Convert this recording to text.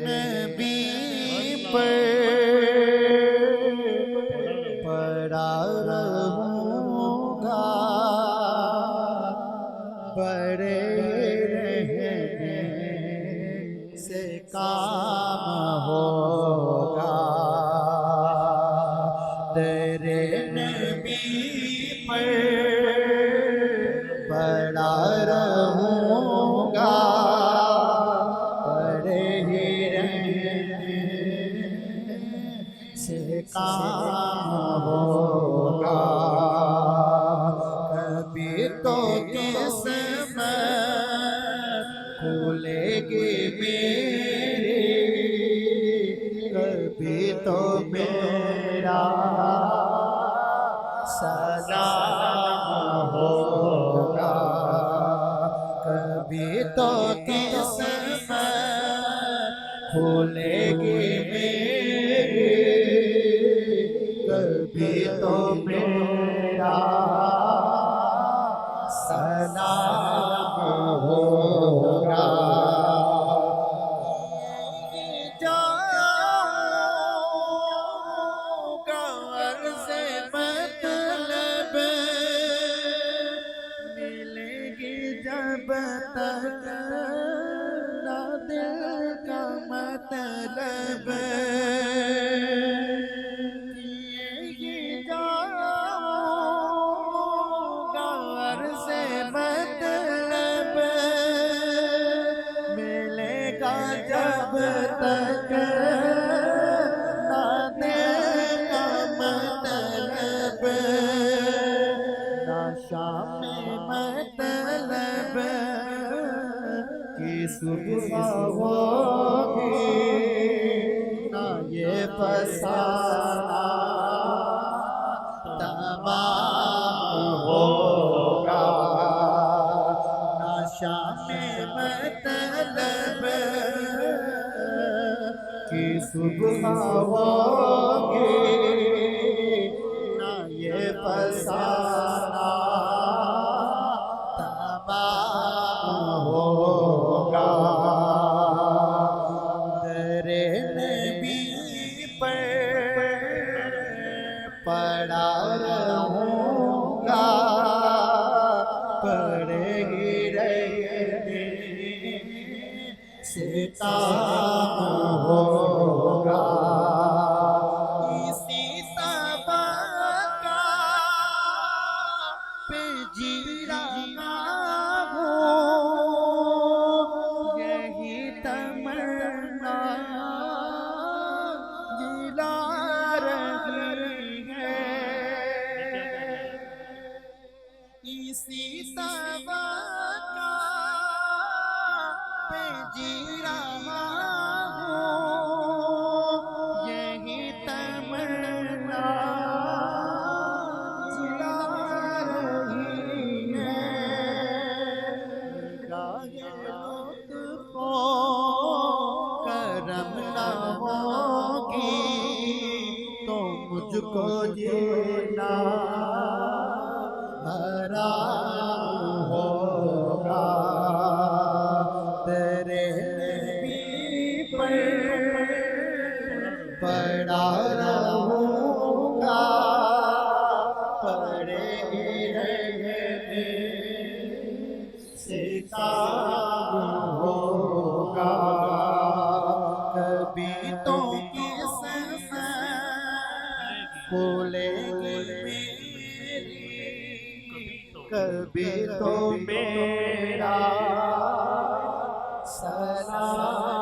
नबी पर पड़ा रहूँगा, बड़े रहने से काम होगा। तेरे नबी पर पड़ा रहूँगा, बड़े रहने से काम होगा। कभी तो किस्मत खुलेगी मेरी, कभी तो मेरा सलाम होगा। कभी तो किस्मत खुलेगी मेरी, कभी तो मेरा सलाम होगा। जाऊंगा अर्ज़े मतलब मिलेगी जब तक ना दिल का मतलब। जाऊंगा अर्ज़े मतलब मिलेगा जब तक ना दिल का मतलब, ना शाम मतलब की सुबह होगी, ना ये फसाना तमाम होगा। ना शाम मतलब की सुबह होगी, ना ये फसाना तमाम होगा। तेरे नबी पर पड़ा रहूँगा, पड़े ही रहने से काम होगा। इसी तबका पे जी रहा हूँ, यही तमन्ना जिला रही है। इसी तबका पे जी रहा हूँ, यही तमन्ना जिला रही है। निगाहे लुत्फ़ो करम न होगी तो मुझको जीना हराम होगा। तेरे नबी पर पड़ा रहूँगा, पड़े रहने से काम होगा। कभी तो किस्मत खुलेगी मेरी, कभी तो मेरा सलाम